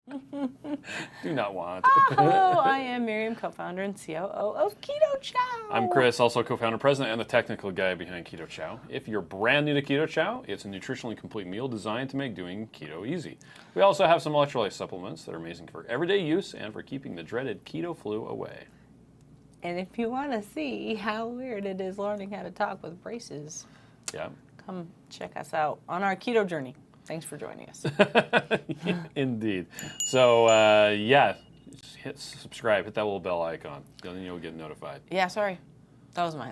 Do not want. Hello, I am Miriam, co-founder and COO of Keto Chow. I'm Chris, also co-founder, president, and the technical guy behind Keto Chow. If you're brand new to Keto Chow, it's a nutritionally complete meal designed to make doing keto easy. We also have some electrolyte supplements that are amazing for everyday use and for keeping the dreaded keto flu away. And if you want to see how weird it is learning how to talk with braces, Yeah. come check us out on our keto journey. Thanks for joining us. Indeed. So, yeah, just hit subscribe, hit that little bell icon, then you'll get notified. Yeah, sorry. That was my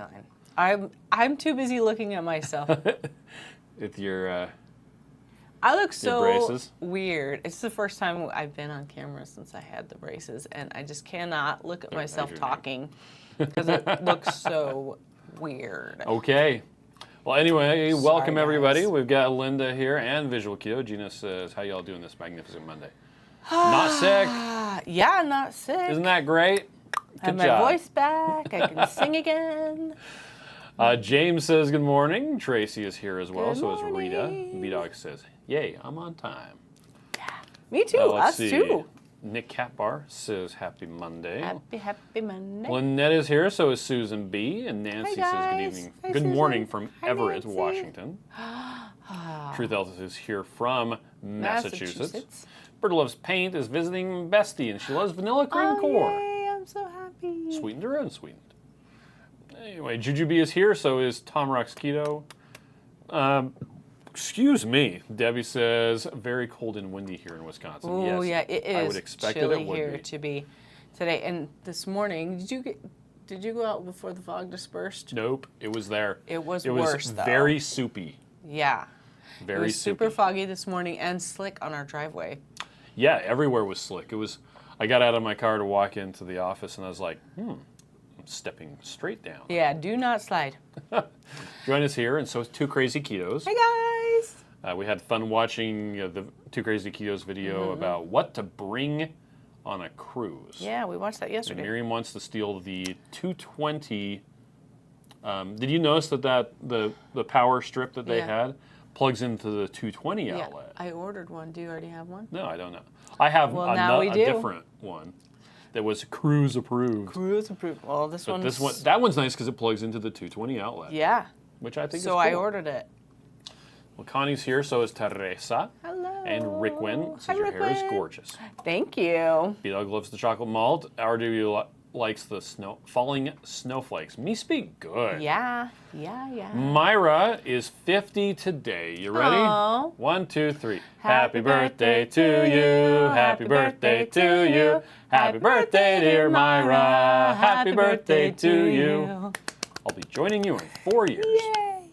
line. I'm too busy looking at myself. With your I look so braces? weird. It's the first time I've been on camera since I had the braces, and I just cannot look at myself talking because it looks so weird. Okay. Well, anyway, welcome guys. Everybody. We've got Linda here and Visual Keto. Gina says, how y'all doing this magnificent Monday? Not sick? Yeah, not sick. Isn't that great? I have Good my job. voice back. I can sing again. James says good morning. Tracy is here as well, Good so is Rita. morning. B-Dog says, yay, I'm on time. Me too. Let's Us see. too. Nick Catbar says happy Monday. Happy Monday. Lynette is here, so is Susan B. And Nancy Hi, says good guys. evening. Hi, Good Susan. morning from Hi, Everett, Nancy. Washington. Truth Health is here from Massachusetts. Bird Loves Paint is visiting Bestie, and she loves vanilla cream corn. Yay, I'm so happy. Sweetened or unsweetened? Anyway, Jujubee is here, so is Tom Rocks Keto. Excuse me. Debbie says, very cold and windy here in Wisconsin. Oh, Yes, yeah, it is I would expect chilly it would here be. to be today. And this morning, did you go out before the fog dispersed? Nope, it was there. It was It worse, was though. very soupy. Yeah. Very It was super soupy. foggy this morning and slick on our driveway. Yeah, everywhere was slick. It was. I got out of my car to walk into the office, and I was like, I'm stepping straight down. Yeah, do not slide. Join us here, and so is Two Crazy Ketos. Hey, guys. We had fun watching the Two Crazy Ketos video about what to bring on a cruise. Yeah, we watched that yesterday. Miriam wants to steal the 220. Did you notice that the power strip that they had plugs into the 220 Yeah, outlet? I ordered one. Do you already have one? No, I don't know. I have Well, now we a do. different one that was cruise approved. Cruise approved. Well, this But one's... that one's nice because it plugs into the 220 outlet. Yeah. Which I think is So cool. I ordered it. Well, Connie's here, so is Teresa. Hello. And Rickwin says Hi, your hair is Rickwin. gorgeous. Thank you. B-Dog loves the chocolate malt. RW likes the falling snowflakes. Me speak good. Yeah. Myra is 50 today. You ready? Aw. 1, 2, 3. Happy birthday to you. Happy birthday to you. Happy birthday, dear Myra. Happy birthday to you. I'll be joining you in 4 years. Yay.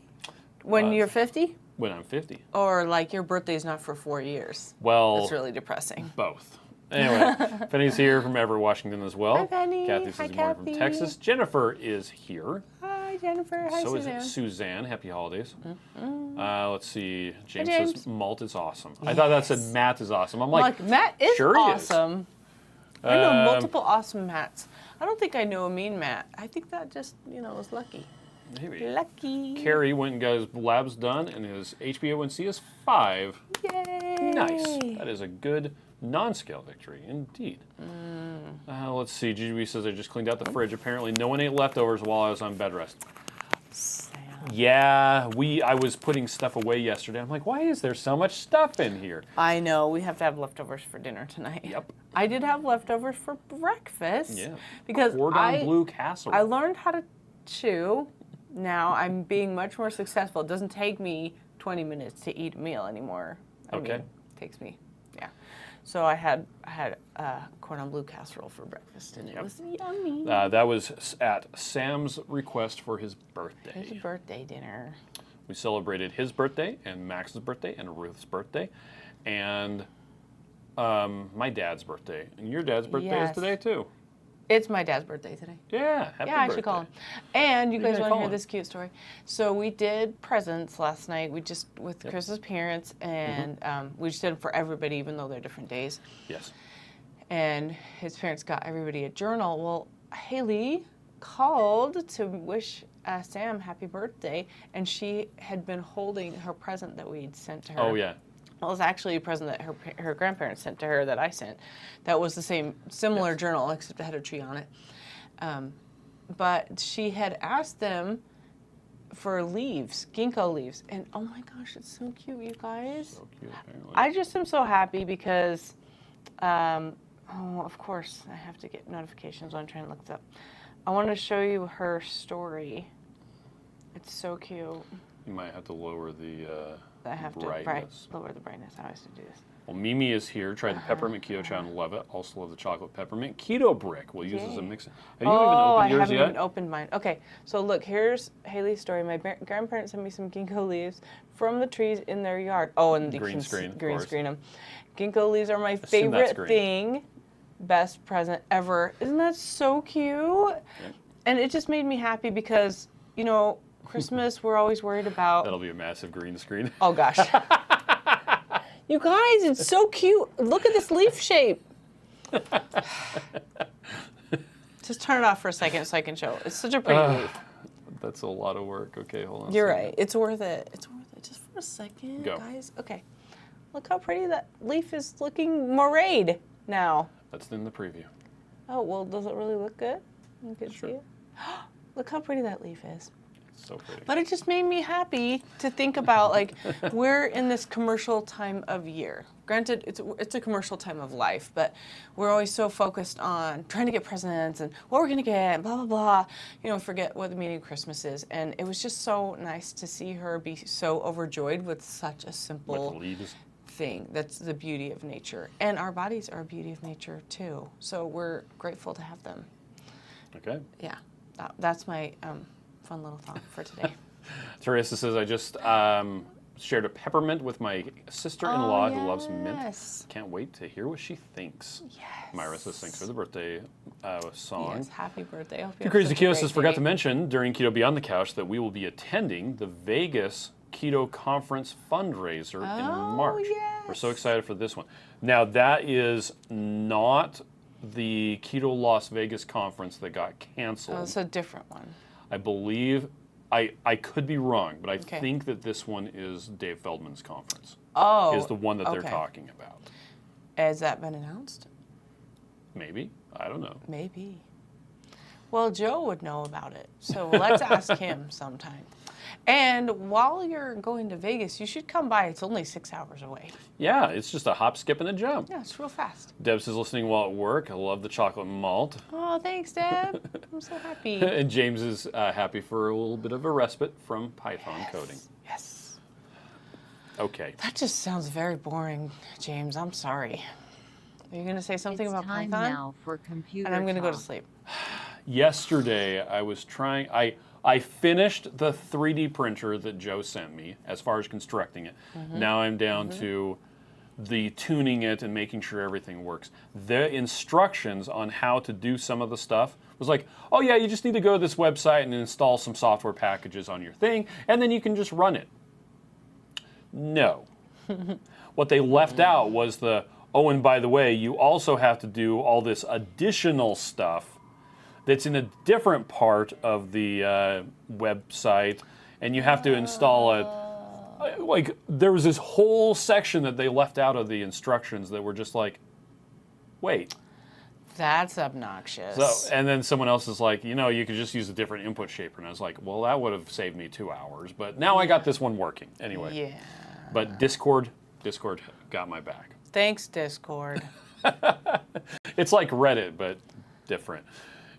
When you're 50? When I'm 50. Or like your birthday's not for 4 years? Well, That's really depressing. both. Anyway, Penny's here from Everett, Washington as well. Hi, Penny. Kathy Hi, says good morning from Kathy. Texas. Jennifer is here. Hi, Jennifer. Hi, So Suzanne. is Suzanne. Happy holidays. Let's see. James, James. says malt is awesome. I thought that said Matt is awesome. I'm like, Matt is sure he is. awesome. I know multiple awesome Matts. I don't think I know a mean Matt. I think that just, was lucky. maybe. Lucky. Carrie went and got his labs done, and his HbA1c is 5. Yay. Nice. That is a good non-scale victory, indeed. Let's see. GGB says I just cleaned out the fridge. Apparently, no one ate leftovers while I was on bed rest. Sam. Yeah, I was putting stuff away yesterday. I'm like, why is there so much stuff in here? I know. We have to have leftovers for dinner tonight. Yep. I did have leftovers for breakfast. Yeah. Because Cordon bleu casserole. I learned how to chew. Now I'm being much more successful. It doesn't take me 20 minutes to eat a meal anymore. I mean, it takes me, So I had cordon bleu casserole for breakfast, and it was yummy. That was at Sam's request for his birthday. It was a birthday dinner. We celebrated his birthday and Max's birthday and Ruth's birthday and my dad's birthday. And your dad's birthday is today too. It's my dad's birthday today. Yeah, happy birthday. I should call him. And you guys want to hear him? this cute story? So we did presents last night. We just, with Chris's parents, and we just did them for everybody, even though they're different days. Yes. And his parents got everybody a journal. Well, Haley called to wish Sam happy birthday, and she had been holding her present that we'd sent to her. Oh, yeah. Well, it was actually a present that her grandparents sent to her that I sent. That was the similar journal, except it had a tree on it. But she had asked them for leaves, ginkgo leaves, and oh my gosh, it's so cute, you guys. So cute, apparently. I just am so happy because, of course, I have to get notifications when I'm trying to look this up. I want to show you her story. It's so cute. You might have to lower the I have brightness. to lower the brightness. I always have to do this. Well, Mimi is here. Tried the peppermint keto chow and love it. Also love the chocolate peppermint keto brick. We'll use as a mix. Have you even opened yours I haven't yet? even opened mine. Okay, so look, here's Haley's story. My grandparents sent me some ginkgo leaves from the trees in their yard. Oh, and Green screen, of green course. screen them. Ginkgo leaves are my Assume that's favorite green. thing. Best present ever. Isn't that so cute? Yep. And it just made me happy because, you know, Christmas, we're always worried about. That'll be a massive green screen. Oh, gosh. You guys, it's so cute. Look at this leaf shape. Just turn it off for a second so I can show. It's such a pretty leaf. That's a lot of work. Okay, hold on. You're right. It's worth it. It's worth it. Just for a second, Go. guys. Okay. Look how pretty that leaf is looking moirade now. That's in the preview. Oh, well, does it really look good? You can Sure. see it. Look how pretty that leaf is. So pretty. But it just made me happy to think about, like, we're in this commercial time of year. Granted, it's a commercial time of life, but we're always so focused on trying to get presents and what we're going to get, and blah, blah, blah. You know, forget what the meaning of Christmas is. And it was just so nice to see her be so overjoyed with such a Like simple the leaves. thing. That's the beauty of nature. And our bodies are a beauty of nature, too. So we're grateful to have them. Okay. Yeah, that's my fun little thought for today. Teresa says, I just shared a peppermint with my sister-in-law who loves mint. Yes. Can't wait to hear what she thinks. Yes. Myra says, thanks for the birthday song. Yes, happy birthday. I hope you The have Crazy such a Keto great says, forgot day. to mention during Keto Beyond the Couch that we will be attending the Vegas Keto Conference fundraiser in March. Yes. We're so excited for this one. Now, that is not the Keto Las Vegas conference that got canceled. Oh, it's a different one. I believe, I could be wrong, but I Okay. think that this one is Dave Feldman's conference. Oh. Is the one that they're okay. talking about. Has that been announced? Maybe. I don't know. Maybe. Well, Joe would know about it, so let's ask him sometime. And while you're going to Vegas, you should come by. It's only 6 hours away. Yeah, it's just a hop, skip, and a jump. Yeah, it's real fast. Deb says, listening while at work. I love the chocolate malt. Oh, thanks, Deb. I'm so happy. And James is happy for a little bit of a respite from Python coding. Yes. Okay. That just sounds very boring, James. I'm sorry. Are you going to say something It's about time Python? now for computer And I'm going to go to talk. sleep. Yesterday, I was trying, I finished the 3D printer that Joe sent me as far as constructing it. Now I'm down to the tuning it and making sure everything works. The instructions on how to do some of the stuff was like, oh yeah, you just need to go to this website and install some software packages on your thing, and then you can just run it. No. What they left out was the, oh, and by the way, you also have to do all this additional stuff that's in a different part of the website, and you have to install a, like, there was this whole section that they left out of the instructions that were just like, wait. That's obnoxious. So, and then someone else is like, you know, you could just use a different input shaper. And I was like, well, that would have saved me 2 hours, but now I got this one working. Anyway. Yeah. But Discord got my back. Thanks, Discord. It's like Reddit, but different.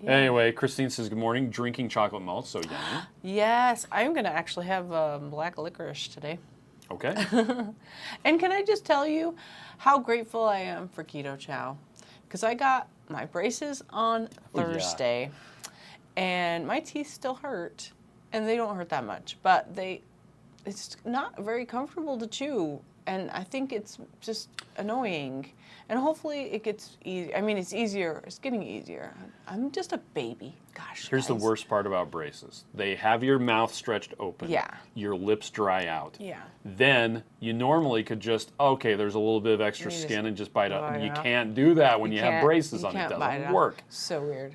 Anyway, Christine says, good morning. Drinking chocolate malt, so yummy. Yes, I'm going to actually have black licorice today. Okay. And can I just tell you how grateful I am for Keto Chow? Because I got my braces on Thursday, and my teeth still hurt, and they don't hurt that much, but it's not very comfortable to chew, and I think it's just annoying. And hopefully it gets easy. I mean, it's easier. It's getting easier. I'm just a baby. Gosh. Here's the guys. worst part about braces. They have your mouth stretched open. Yeah. Your lips dry out. Yeah. Then you normally could just, okay, there's a little bit of extra You just skin and just bite up. bite You it out. can't do that when you have can't- braces you on. It can't bite doesn't out. work. So weird.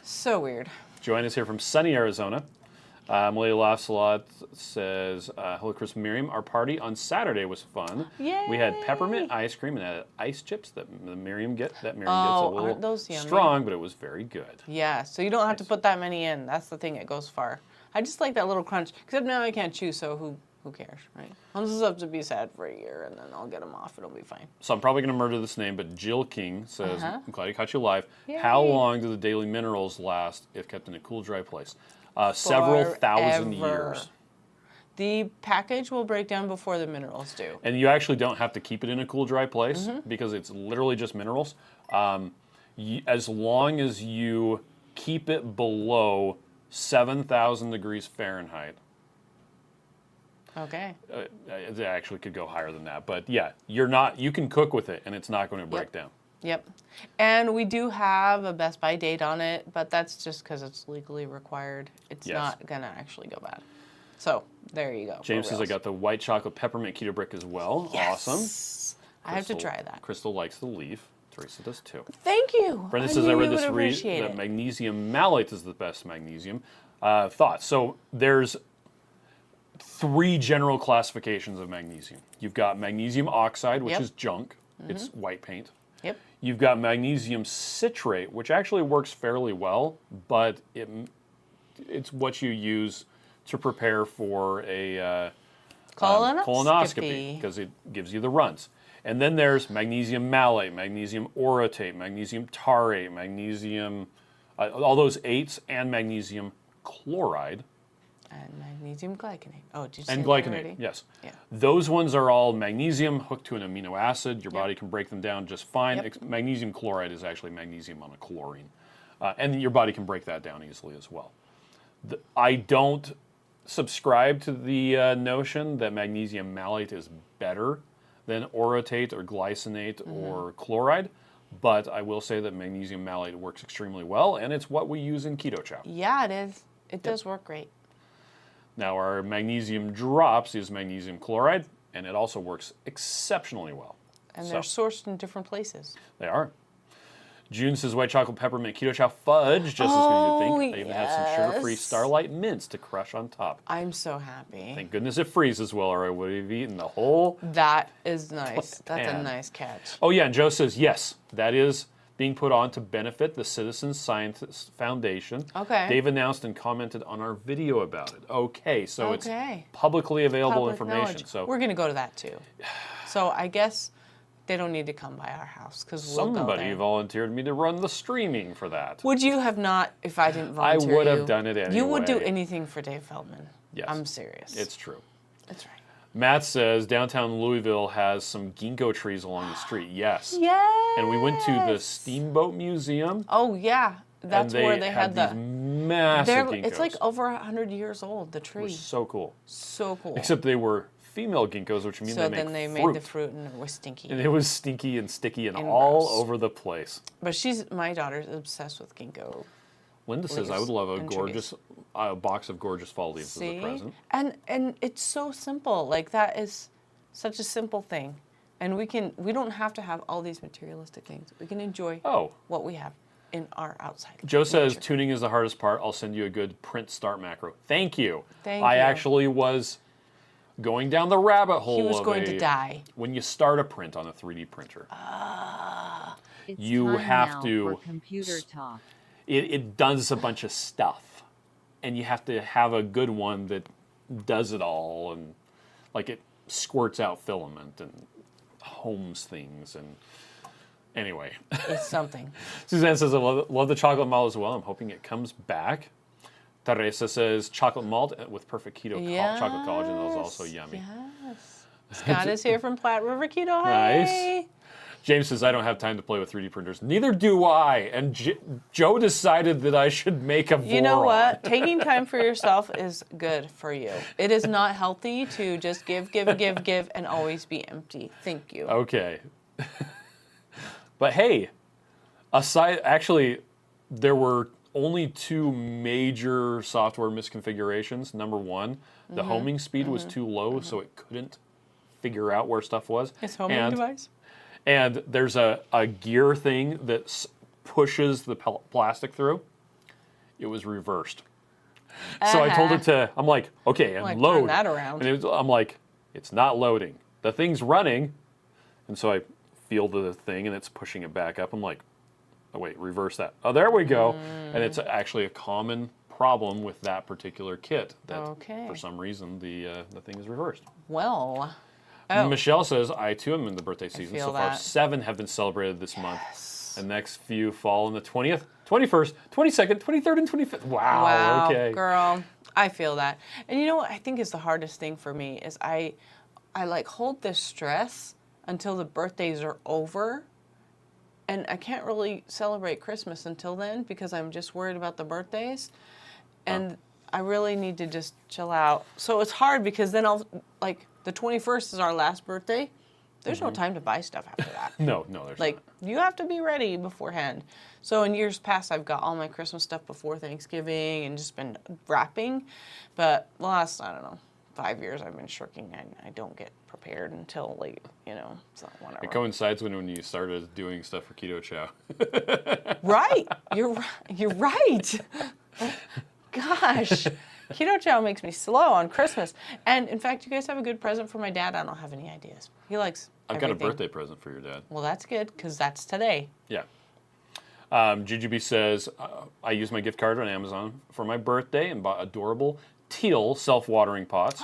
So weird. Joanna's here from sunny Arizona. Malay Laughs a Lot says, hello, Chris and Miriam. Our party on Saturday was fun. Yay! We had peppermint ice cream and added ice chips that Miriam gets. That Miriam Oh, gets a aren't those little yummy? strong, but it was very good. Yeah, so you don't have to put that many in. That's the thing, it goes far. I just like that little crunch. Except now I can't chew, so who cares, right? I'll just have to be sad for a year, and then I'll get them off. It'll be fine. So I'm probably going to murder this name, but Jill King says, I'm glad I caught you live. Yay. How long do the daily minerals last if kept in a cool, dry place? Several thousand years. The package will break down before the minerals do. And you actually don't have to keep it in a cool, dry place because it's literally just minerals. As long as you keep it below 7,000 degrees Fahrenheit. Okay. It actually could go higher than that. But yeah, you can cook with it and it's not going to break down. Yep. And we do have a Best By date on it, but that's just because it's legally required. It's not going to actually go bad. So, there you go. James says, I got the white chocolate peppermint keto brick as well. Yes. Awesome. I have to try that. Crystal likes the leaf. Teresa does too. Thank you. Brenda says, I read this appreciate that it. magnesium malate is the best magnesium. Thoughts. So, there's 3 general classifications of magnesium. You've got magnesium oxide, which is junk. It's white paint. Yep. You've got magnesium citrate, which actually works fairly well, but it's what you use to prepare for a colonoscopy because it gives you the runs. And then there's magnesium malate, magnesium orotate, magnesium taurate, magnesium, all those 8s, and magnesium chloride. And magnesium glycinate. Oh, did you say And that glycinate, already? yes. Yeah. Those ones are all magnesium hooked to an amino acid. Your body can break them down just fine. Yep. Magnesium chloride is actually magnesium monochlorine. And your body can break that down easily as well. I don't subscribe to the notion that magnesium malate is better than orotate or glycinate or chloride, but I will say that magnesium malate works extremely well, and it's what we use in Keto Chow. Yeah, it is. It does work great. Now, our magnesium drops is magnesium chloride, and it also works exceptionally well. And they're sourced in different places. They are. June says white chocolate peppermint keto chow fudge, just as good as you think. They even have some sugar-free Starlight mints to crush on top. I'm so happy. Thank goodness it freezes well, or I would have eaten the whole. That is nice. That's pan. a nice catch. Oh yeah, and Joe says yes, that is being put on to benefit the Citizen Scientist Foundation. Okay. They've announced and commented on our video about it. Okay, so it's publicly available Public information. knowledge. So we're going to go to that too. So I guess they don't need to come by our house because we'll go somebody there. volunteered me to run the streaming for that. Would you have not if I didn't volunteer? I would have done it anyway. You would do anything for Dave Feldman. Yes. I'm serious. It's true. That's right. Matt says downtown Louisville has some ginkgo trees along the street. Yes. Yes. And we went to the Steamboat Museum. Oh yeah, that's and where they had these the massive ginkgos. It's like over 100 years old. The It tree. was so cool. So cool. Except they were female ginkgos, which means so they make then they fruit. made the fruit and it was stinky. And it was stinky and sticky and And all gross. over the place. But my daughter's obsessed with ginkgo. Linda says I would love a and gorgeous box of gorgeous fall leaves as a present. And it's so simple. Like that is such a simple thing. And we don't have to have all these materialistic things. We can enjoy what we have in our outside. Joe says nature. tuning is the hardest part. I'll send you a good print start macro. Thank you. Thank I you. actually was going down the rabbit hole. He was going to die. When you start a print on a 3D printer, It's you time have now to. for computer talk. It does a bunch of stuff, and you have to have a good one that does it all, and like it squirts out filament and homes things and. Anyway. It's something. Suzanne says, I love the chocolate malt as well. I'm hoping it comes back. Teresa says, chocolate malt with perfect keto chocolate collagen. That was also yummy. Yes. Scott is here from Platte River Keto. Nice. Hey. James says, I don't have time to play with 3D printers. Neither do I. And Joe decided that I should make a Voron. You know what? Taking time for yourself is good for you. It is not healthy to just give, and always be empty. Thank you. Okay. But hey, actually, there were only 2 major software misconfigurations. Number one, the homing speed was too low, so it couldn't figure out where stuff was. It's homing device. And there's a gear thing that pushes the plastic through. It was reversed. So I told it to, I'm like, okay, and Like, turn load. that around. And I'm like, it's not loading. The thing's running. And so I feel the thing and it's pushing it back up. I'm like, oh, wait, reverse that. Oh, there we go. And it's actually a common problem with that particular kit that for some reason the thing is reversed. Well. Michelle says, I too am in the birthday season. feel So far, that. 7 have been celebrated this month. The next few fall on the 20th, 21st, 22nd, 23rd, and 25th. Wow, okay. Girl, I feel that. And you know what I think is the hardest thing for me is I like hold this stress until the birthdays are over. And I can't really celebrate Christmas until then because I'm just worried about the birthdays. And I really need to just chill out. So it's hard because then like, the 21st is our last birthday. There's no time to buy stuff after that. No, there's like, not. you have to be ready beforehand. So in years past, I've got all my Christmas stuff before Thanksgiving and just been wrapping. But the last, I don't know, 5 years I've been shirking and I don't get prepared until late, so whatever. It coincides when you started doing stuff for Keto Chow. Right. You're right. Gosh. Keto Chow makes me slow on Christmas. And in fact, you guys have a good present for my dad? I don't have any ideas. He likes I've everything. got a birthday present for your dad. Well, that's good because that's today. Yeah. GGB says, I used my gift card on Amazon for my birthday and bought adorable teal self-watering pots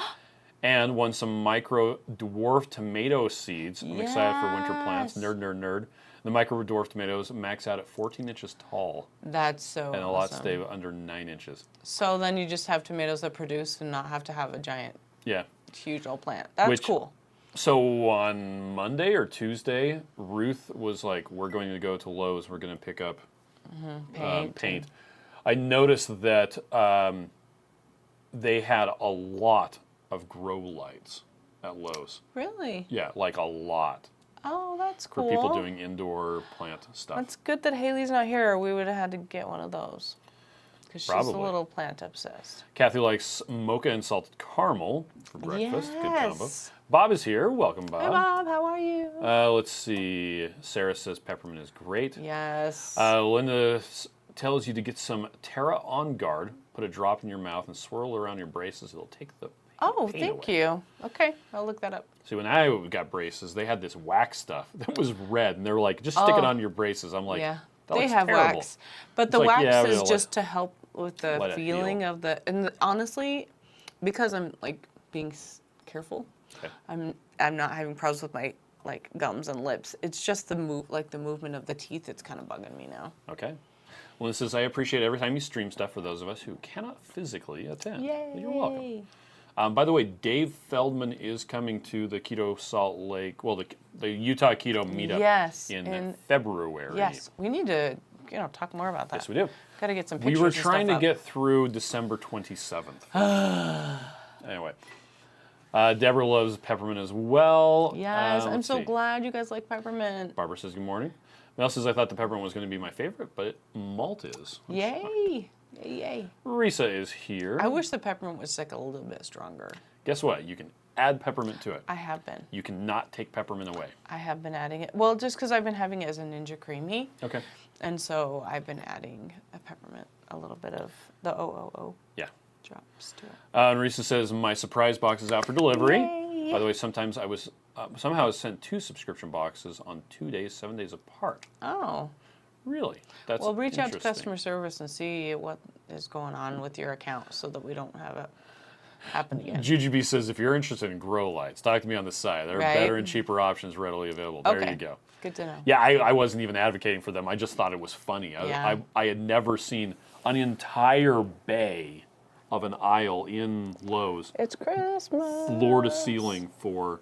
and won some micro dwarf tomato seeds. I'm excited for winter plants. Nerd. The micro dwarf tomatoes max out at 14 inches tall. That's so And a lot awesome. stay under 9 inches. So then you just have tomatoes that produce and not have to have a giant, huge old plant. That's cool. So on Monday or Tuesday, Ruth was like, we're going to go to Lowe's. We're going to pick up paint. I noticed that they had a lot of grow lights at Lowe's. Really? Yeah, like a lot. Oh, that's cool. For people doing indoor plant stuff. That's good that Haley's not here. We would have had to get one of those. Because she's Probably. a little plant obsessed. Kathy likes mocha and salted caramel for breakfast. Good combo. Yes. Bob is here. Welcome, Bob. Hi, Bob. How are you? Let's see. Sarah says peppermint is great. Yes. Linda tells you to get some Terra On Guard, put a drop in your mouth, and swirl around your braces. It'll take the pain thank away. you. Okay, I'll look that up. See, when I got braces, they had this wax stuff that was red, and they were like, just stick it on your braces. I'm like, Yeah, that they looks have terrible. wax. But the It's like, wax yeah, is we'll just to help with the let it feeling heal. of and honestly, because I'm like being careful, Okay. I'm not having problems with my like gums and lips. It's just the movement of the teeth that's kind of bugging me now. Okay. Well, it says, I appreciate every time you stream stuff for those of us who cannot physically attend. Yay! You're welcome. By the way, Dave Feldman is coming to the Keto Salt Lake, well, the Utah Keto meetup in February. Yes, we need to talk more about that. Yes, we do. Got to get some We pictures. were and trying to stuff get through December 27th. Anyway, Deborah loves peppermint as well. Yes, I'm let's so see. glad you guys like peppermint. Barbara says good morning. Mel says, I thought the peppermint was going to be my favorite, but malt is. Yay! Yay! Risa is here. I wish the peppermint was like a little bit stronger. Guess what? You can add peppermint to it. I have been. You cannot take peppermint away. I have been adding it. Well, just because I've been having it as a Ninja Creamy. Okay. And so I've been adding a peppermint, a little bit of the OOO Yeah. drops to it. And Risa says, my surprise box is out for delivery. Yay. By the way, sometimes I was somehow sent 2 subscription boxes on 2 days, 7 days apart. Oh. Really? That's Well, reach out to interesting. customer service and see what is going on with your account so that we don't have it happen again. GGB says, if you're interested in grow lights, talk to me on the side. There are Right. better and cheaper options readily available. There Okay. you go. Good to know. Yeah, I wasn't even advocating for them. I just thought it was funny. Yeah. I had never seen an entire bay of an aisle in Lowe's, It's Christmas. floor to ceiling, for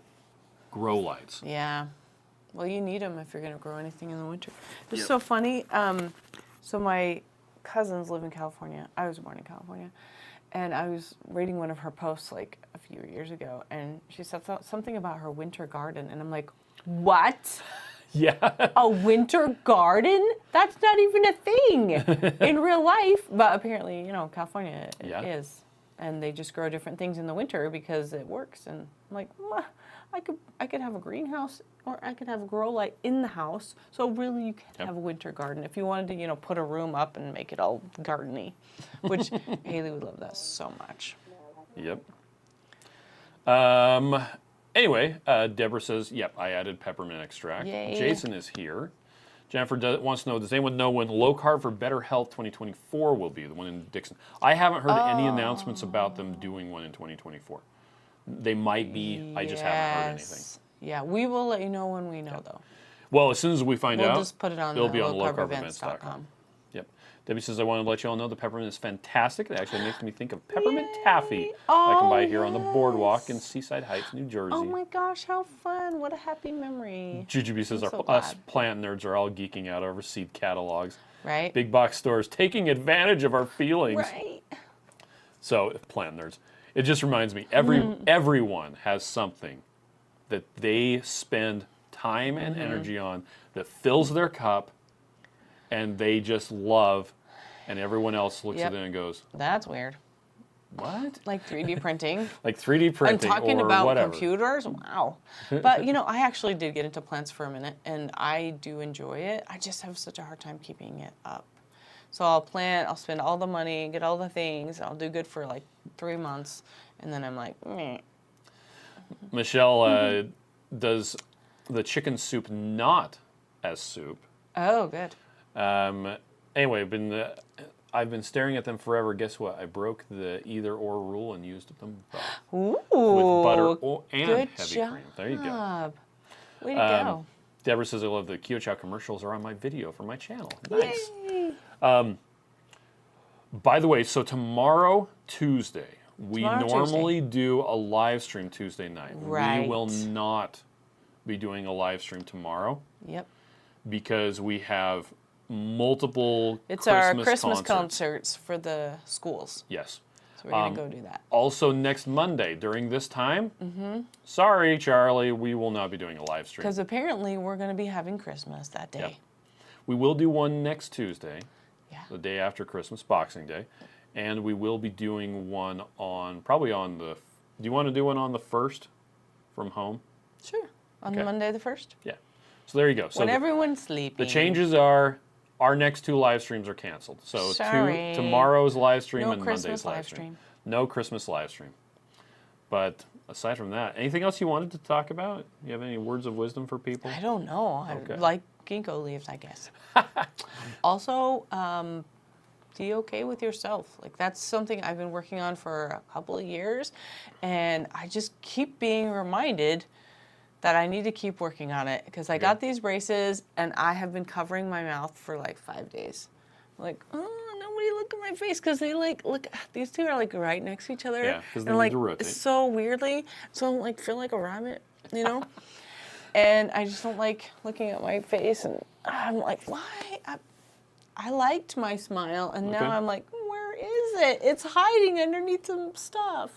grow lights. Yeah. Well, you need them if you're going to grow anything in the winter. It's so funny. So my cousins live in California. I was born in California. And I was reading one of her posts like a few years ago, and she said something about her winter garden. And I'm like, what? Yeah. A winter garden? That's not even a thing in real life. But apparently, California it Yeah. is. And they just grow different things in the winter because it works. And I'm like, I could have a greenhouse, or I could have a grow light in the house. So really, you can Yep. have a winter garden if you wanted to, put a room up and make it all gardeny, which Haley would love that so much. Yep. Anyway, Deborah says, yep, I added peppermint extract. Yay. Jason is here. Jennifer wants to know, does anyone know when Low Carb for Better Health 2024 will be, the one in Dixon? I haven't heard any announcements about them doing one in 2024. They might be, I just haven't heard anything. Yeah, we will let you know when we know, though. Well, as soon as we find out, We'll just put it on it'll be on lowcarbevents.com. Yep. Debbie says, I want to let you all know the peppermint is fantastic. It actually makes me think of peppermint taffy I can buy here on the boardwalk in Seaside Heights, New Jersey. Oh my gosh, how fun. What a happy memory. Jujubee says, I'm so us glad. plant nerds are all geeking out over seed catalogs. Right? Big box stores taking advantage of our feelings. Right. So, plant nerds. It just reminds me, everyone has something that they spend time and energy on that fills their cup and they just love, and everyone else looks at it and goes, That's weird. what? Like 3D printing. Like 3D printing I'm talking or about whatever. computers. Wow. But I actually did get into plants for a minute, and I do enjoy it. I just have such a hard time keeping it up. So I'll plant, I'll spend all the money, get all the things, I'll do good for like 3 months, and then I'm like, meh. Michelle does the chicken soup not as soup. Oh, good. Anyway, I've been staring at them forever. Guess what? I broke the either or rule and used them both. Ooh. With butter and good heavy job. cream. There you go. Way to go. Deborah says, I love the Keto Chow commercials are on my video for my channel. Nice. Yay. By the way, so tomorrow, Tuesday, we Tomorrow, normally do a live stream Tuesday night. Right. We will not be doing a live stream tomorrow Yep. because we have multiple It's Christmas our Christmas concerts. concerts for the schools. Yes. So we're going to go do that. Also, next Monday during this time, sorry, Charlie, we will not be doing a live stream. Because apparently we're going to be having Christmas that day. Yep. We will do one next Tuesday, Yeah. the day after Christmas, Boxing Day, and we will be doing one probably on the. Do you want to do one on the 1st from home? Sure. On Okay. Monday the 1st? Yeah. So there you go. So When the, everyone's sleeping. the changes are our next 2 live streams are canceled. So Sorry. tomorrow's live stream No and Christmas Monday's live live stream. stream. No Christmas live stream. But aside from that, anything else you wanted to talk about? You have any words of wisdom for people? I don't know. Okay. I like ginkgo leaves, I guess. Also, be okay with yourself. Like, that's something I've been working on for a couple of years, and I just keep being reminded that I need to keep working on it, because I got these braces and I have been covering my mouth for like 5 days. Like, oh, nobody look at my face, because they look, these two are like right next to each other. Yeah, 'cause they and need like to rotate. so weirdly, so I'm like feel like a rabbit, and I just don't like looking at my face, and I'm like, why? I liked my smile, and Okay. now I'm like, where is it? It's hiding underneath some stuff.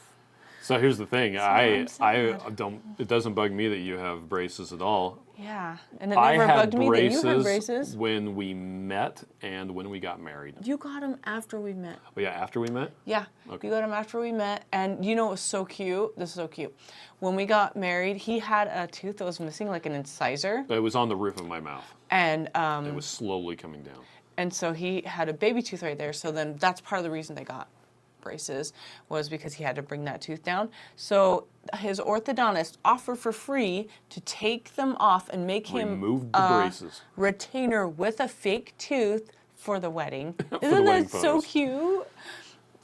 So here's the thing. I'm I don't. It doesn't bug me that you have braces at all. Yeah, and it I never had bugged me that you had braces braces. when we met and when we got married. You got them after we met. Oh yeah, after we met. Yeah, Okay. you got him after we met, and it was so cute. This is so cute. When we got married, he had a tooth that was missing, like an incisor, It was on the roof of my mouth. and It was slowly coming down. and so he had a baby tooth right there. So then that's part of the reason they got braces, was because he had to bring that tooth down. So his orthodontist offered for free to take them off and make him Removed the a braces. retainer with a fake tooth for the wedding. the Isn't wedding that so photos. cute?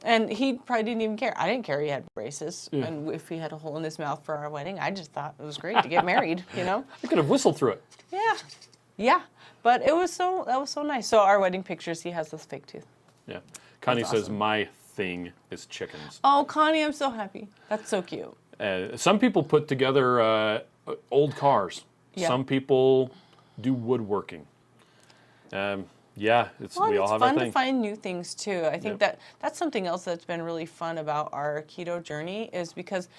And he probably didn't even care. I didn't care he had braces, Yeah. and if he had a hole in his mouth for our wedding, I just thought it was great to get married. I could have whistled through it. Yeah, yeah. But that was so nice. So our wedding pictures, he has this fake tooth. Yeah. Connie says awesome. my thing is chickens. Oh, Connie, I'm so happy. That's so cute. Some people put together old cars. Yeah. Some people do woodworking. Yeah, Well, we all it's have fun our to thing. find new things too. I think Yep. that's something else that's been really fun about our keto journey, is because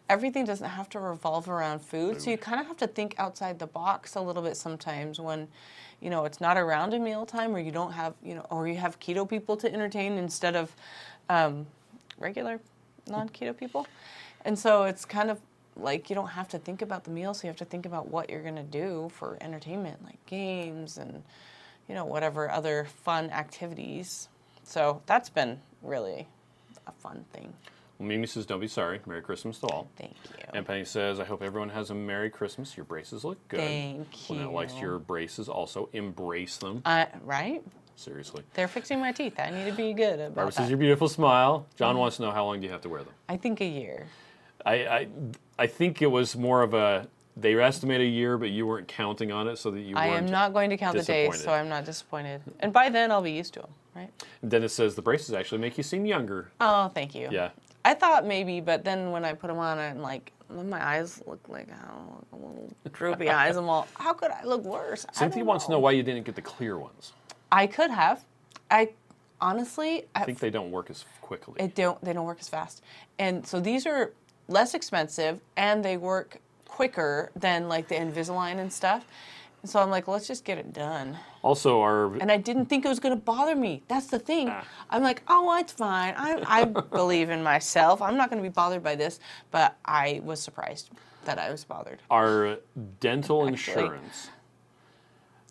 everything doesn't have to revolve around food. So you kind of have to think outside the box a little bit sometimes when, it's not around a mealtime, or you don't have, or you have keto people to entertain instead of regular non-keto people. And so it's kind of like, you don't have to think about the meal, so you have to think about what you're going to do for entertainment, like games and, you know, whatever other fun activities. So that's been really a fun thing. Well, Mimi says, don't be sorry. Merry Christmas to all. Thank you. And Penny says, I hope everyone has a Merry Christmas. Your braces look good. Thank Lynette you. likes your braces also. Embrace them. Right? Seriously. They're fixing my teeth. I need to be good about Barbara says, that. your beautiful smile. John wants to know, how long do you have to wear them? I think a year. I think it was more of a, they estimate a year, but you weren't counting on it so that you weren't I am not going to count the days, disappointed. so I'm not disappointed. And by then, I'll be used to them, right? And Dennis says, the braces actually make you seem younger. Oh, thank you. Yeah. I thought maybe, but then when I put them on, I'm like, my eyes look like a little droopy eyes. I'm all, how could I look worse? Cynthia wants to know why you didn't get the clear ones. I could have. Honestly, I think they don't work as quickly. they don't work as fast. And so these are less expensive and they work quicker than like the Invisalign and stuff. And so I'm like, let's just get it done. Also, And I didn't think it was going to bother me. That's the thing. I'm like, oh, it's fine. I believe in myself. I'm not going to be bothered by this. But I was surprised that I was bothered. our dental Actually. insurance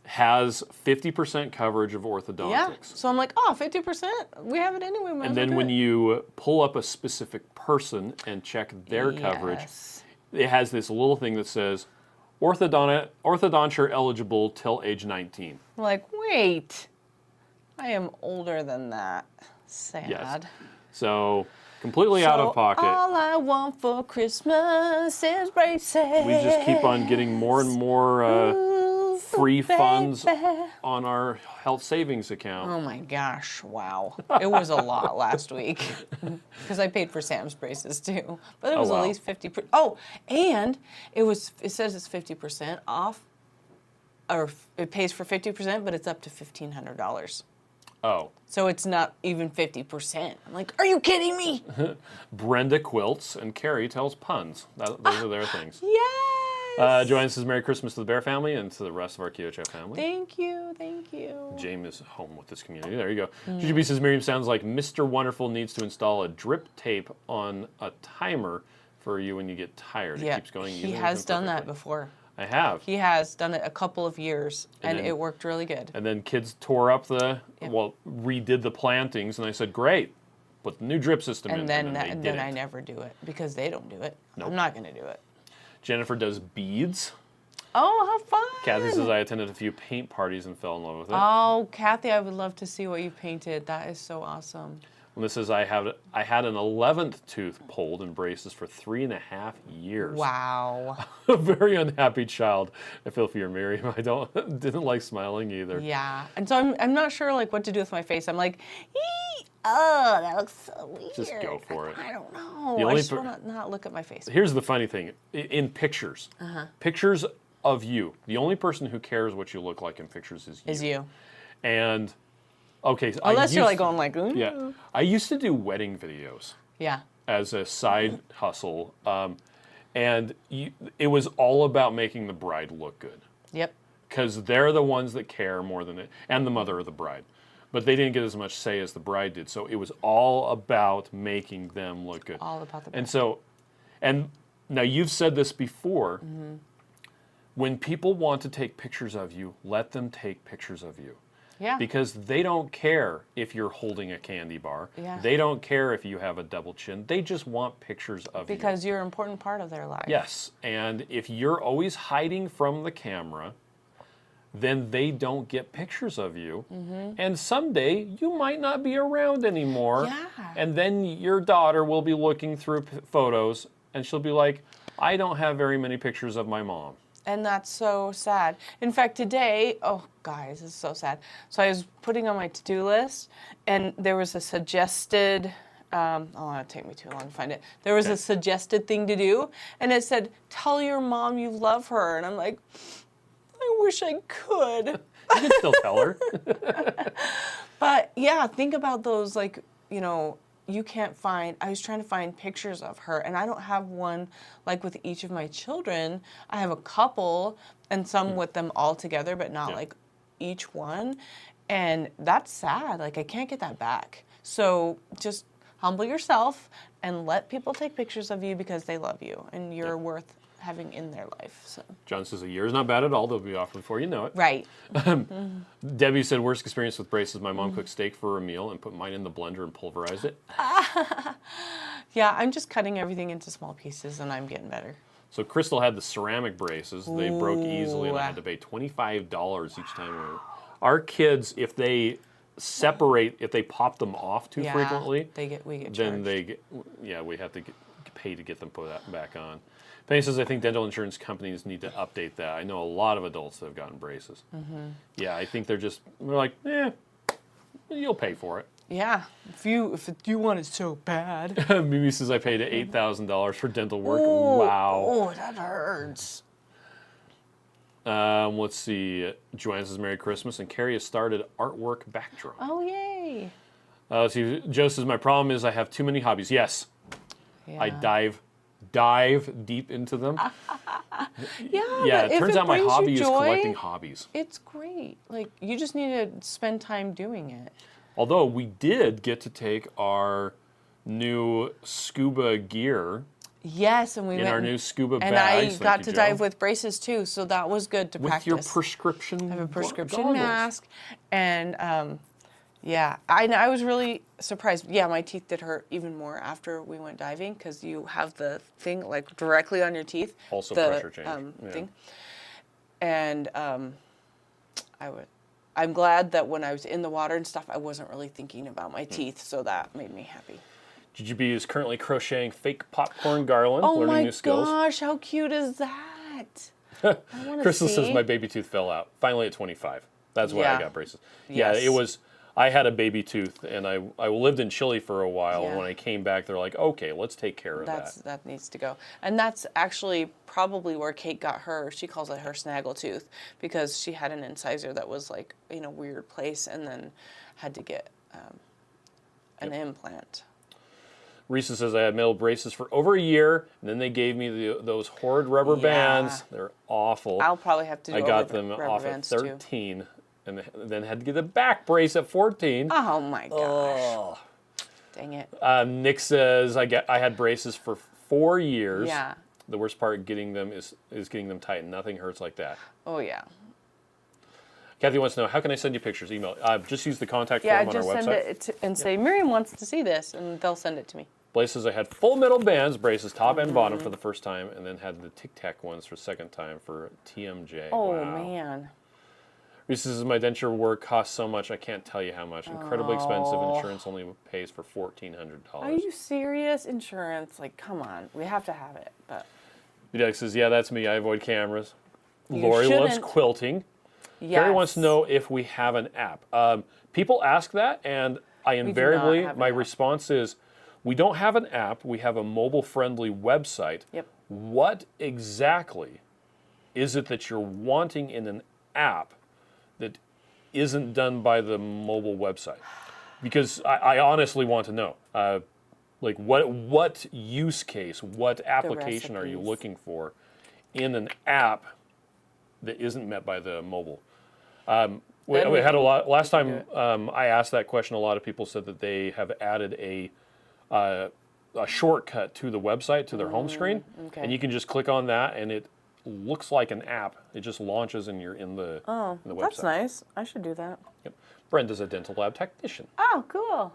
has 50% coverage of orthodontics. Yeah. So I'm like, oh, 50%? We have it anyway. And then when you pull up a specific person and check their coverage, Yes. it has this little thing that says, orthodonture eligible till age 19. I'm like, wait. I am older than that. Sad. Yes. So completely out of pocket. All I want for Christmas is braces. We just keep on getting more and more Ooh, free funds baby. on our health savings account. Oh my gosh, wow. It was a lot last week because I paid for Sam's braces too. But it was wow. at least 50%. Oh, and it says it's 50% off, or it pays for 50%, but it's up to $1,500. Oh. So it's not even 50%. I'm like, are you kidding me? Brenda quilts and Carrie tells puns. Those are their things. Yes. Joanne says Merry Christmas to the Bear family and to the rest of our Keto Chow family. Thank you, thank you. James is home with this community. There you go. GGB says Miriam sounds like Mr. Wonderful needs to install a drip tape on a timer for you when you get tired. Yeah, It keeps going. he easily has and done that perfectly. before. I have. He has done it a couple of years, and then- it worked really good. And then kids tore up redid the plantings, and I said, great, put the new drip system in. And then, they and didn't. then I never do it because they don't do it. Nope. I'm not going to do it. Jennifer does beads. Oh, how fun! Kathy says I attended a few paint parties and fell in love with it. Oh, Kathy, I would love to see what you painted. That is so awesome. And this says I had an 11th tooth pulled in braces for 3.5 years. Wow. A very unhappy child. I feel for you, Miriam. I didn't like smiling either. Yeah. And so I'm not sure like what to do with my face. I'm like, ee, oh, that looks so weird. Just go for it. I don't know. The I only just want to not look at my face. Here's the funny thing. In pictures, pictures of you, the only person who cares what you look like in pictures is you. Is you. And, okay. So Unless you're like going like, ooh. Yeah. I used to do wedding videos Yeah. as a side hustle. And it was all about making the bride look good. Yep. Because they're the ones that care more than and the mother of the bride. But they didn't get as much say as the bride did. So it was all about making them look good. All about the And so, and now you've said this before, when people want to take pictures of you, let them take pictures of you. Yeah. Because they don't care if you're holding a candy bar. Yeah. They don't care if you have a double chin. They just want pictures of you. Because you're an important part of their life. Yes, and if you're always hiding from the camera, then they don't get pictures of you. And someday you might not be around anymore. Yeah. And then your daughter will be looking through photos and she'll be like, I don't have very many pictures of my mom. And that's so sad. In fact, today, oh, guys, this is so sad. So I was putting on my to-do list, and there was a suggested, it'll take me too long to find it. There was a suggested thing to do, and it said, tell your mom you love her. And I'm like, I wish I could. You can still tell her. But yeah, think about those, like, you know, you can't find, I was trying to find pictures of her, and I don't have one like with each of my children. I have a couple and some with them all together, but not like each one. And that's sad. Like, I can't get that back. So just, humble yourself and let people take pictures of you because they love you and you're worth having in their life. So. John says a year is not bad at all. They'll be off before you know it. Right. Debbie said, worst experience with braces. My mom cooked steak for a meal and put mine in the blender and pulverized it. Yeah, I'm just cutting everything into small pieces and I'm getting better. So Crystal had the ceramic braces. They broke easily and I had Ooh. to pay $25 each time. Our kids, if they separate, if they pop them off too frequently, we get then charged. we have to pay to get them put back on. Penny says, I think dental insurance companies need to update that. I know a lot of adults that have gotten braces. Yeah, I think they're like, you'll pay for it. Yeah, if you want it so bad. Mimi says, I paid $8,000 for dental work. Ooh, Wow. Oh, that hurts. Let's see. Joanne says, Merry Christmas. And Carrie has started artwork backdrop. Oh, yay. Let's see. Joe says, my problem is I have too many hobbies. Yes. Yeah. I dive deep into them. Yeah, it turns out my brings you hobby is joy, collecting hobbies. It's great. Like, you just need to spend time doing it. Although we did get to take our new scuba gear Yes, and we in went our new scuba and bags. I got Thank to you, dive Joe. with braces too, so that was good to With practice. your prescription I have a prescription goggles. mask, and yeah, I was really surprised. Yeah, my teeth did hurt even more after we went diving because you have the thing like directly on your teeth. Also the, pressure change. Thing. And I'm glad that when I was in the water and stuff, I wasn't really thinking about my teeth, so that made me happy. GGB is currently crocheting fake popcorn garland, Oh learning my new skills. gosh, how cute is that? I want to Crystal see. says my baby tooth fell out. Finally at 25. That's why I Yeah. got braces. Yes. Yeah, it was. I had a baby tooth, and I lived in Chile for a while. Yeah. And when I came back, they're like, okay, let's take care of That needs to go. And that's actually probably where Kate got her, she calls it her snaggle tooth, because she had an incisor that was like in a weird place and then had to get an implant. Risa says I had metal braces for over a year, and then they gave me those horrid rubber bands. They're awful. I'll probably have to do I got rubber them off at bands too. 13, and then had to get a back brace at 14. Oh my gosh. Dang it. Nick says I had braces for 4 years. Yeah. The worst part getting them is getting them tight. Nothing hurts like that. Oh yeah. Kathy wants to know, how can I send you pictures? Email. Just use the contact Yeah, form on our just website. send it and say, Miriam wants to see this, and they'll send it to me. Blaze says I had full metal bands, braces, top and bottom Mm-hmm. for the first time, and then had the Tic Tac ones for the second time for TMJ. Oh Wow. man. Reese says my denture work costs so much, I can't tell you how much. Incredibly expensive. Insurance only pays for $1,400. Are you serious? Insurance? Like, come on. We have to have it. But Videk says, yeah, that's me. I avoid cameras. You Lori loves shouldn't. quilting. yes. Gary wants to know if we have an app. People ask that, and I do not invariably, have an my app. response is, we don't have an app. We have a mobile-friendly website. Yep. What exactly is it that you're wanting in an app that isn't done by the mobile website? Because I honestly want to know. Like, what use case, what application are you recipes. looking for in an app that isn't met by the mobile? We Then we had a can- lot. Last we can time do I asked that question, a lot of people said that they have added a shortcut to the website, to their home screen, okay. and you can just click on that, and it looks like an app. It just launches, and you're in the website. That's nice. I should do that. Yep. Brenda's a dental lab technician. Oh, cool.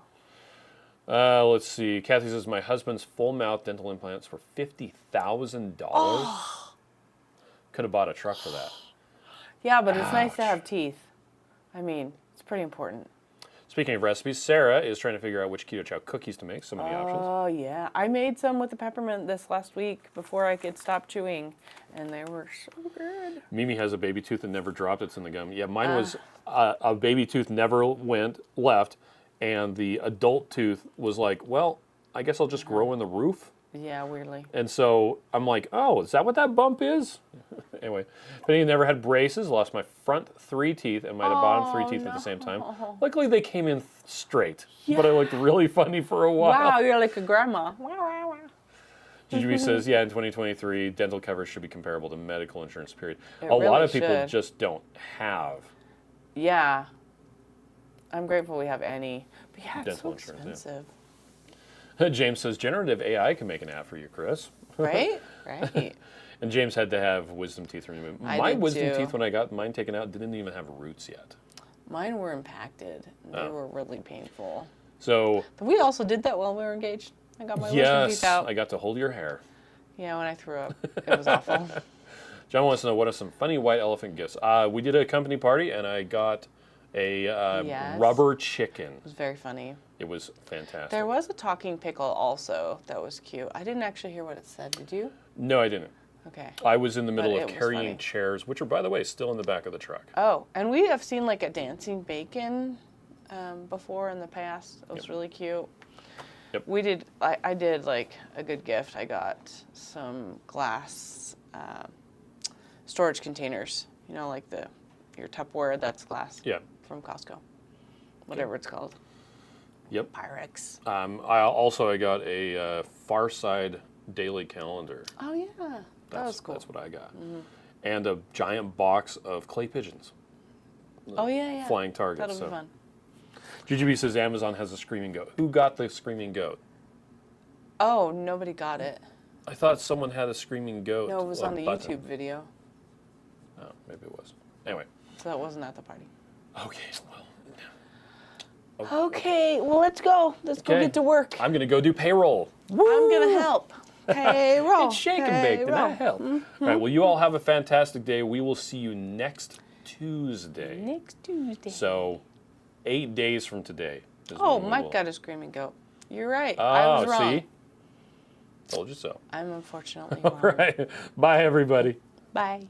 Let's see. Kathy says my husband's full mouth dental implants for $50,000. Could have bought a truck for that. Yeah, but it's nice to have teeth. I mean, it's pretty important. Speaking of recipes, Sarah is trying to figure out which Keto Chow cookies to make. So many options. Oh, yeah. I made some with the peppermint this last week before I could stop chewing, and they were so good. Mimi has a baby tooth that never dropped. It's in the gum. Yeah, mine was a baby tooth never left, and the adult tooth was like, well, I guess I'll just grow in the roof. Yeah, weirdly. And so I'm like, oh, is that what that bump is? Anyway, Penny never had braces, lost my front 3 teeth and my bottom 3 teeth at the same time. Luckily, they came in straight, but I looked really funny for a while. Wow, you're like a grandma. GGB says, yeah, in 2023, dental coverage should be comparable to medical insurance, period. It A lot really of people should. just don't have Yeah. I'm grateful we have any. But yeah, it's so Dental insurance, yeah. expensive. James says generative AI can make an app for you, Chris. Right? Right. And James had to have wisdom teeth removed. I My did wisdom too. teeth, when I got mine taken out, didn't even have roots yet. Mine were impacted. They Oh. were really painful. So, But we also did that while we were engaged. I got my wisdom yes, teeth out. I got to hold your hair. Yeah, when I threw up. It was awful. John wants to know what are some funny white elephant gifts. We did a company party, and I got a Yes. rubber chicken. It was very funny. It was fantastic. There was a talking pickle also that was cute. I didn't actually hear what it said. Did you? No, I didn't. Okay. I was in the middle But of it was carrying funny. chairs, which are, by the way, still in the back of the truck. Oh, and we have seen like a dancing bacon before in the past. It was Yep. really cute. Yep. We did. I did like a good gift. I got some glass storage containers. You know, like your Tupperware that's glass. Yeah. From Costco. Whatever it's called. Yep. Pyrex. I got a Far Side daily calendar. Oh yeah, that was cool. That's what I got. And a giant box of clay pigeons. Oh yeah. Flying targets. That'll so. be fun. GGB says Amazon has a screaming goat. Who got the screaming goat? Oh, nobody got it. I thought someone had a screaming goat. No, it was on the button. YouTube video, Oh, maybe it was. Anyway. so that wasn't at the party. Okay, well. Okay, well let's go. Let's go Okay. get to work. I'm going to go do payroll. I'm gonna help. Payroll. It's shake and bake. Did I help? All right, well, you all have a fantastic day. We will see you next Tuesday. Next Tuesday. So, 8 days from today. Is Oh, when we Mike will- got a screaming goat. You're right. I was wrong. See? Told you so. I'm unfortunately All wrong. right. Bye, everybody. Bye.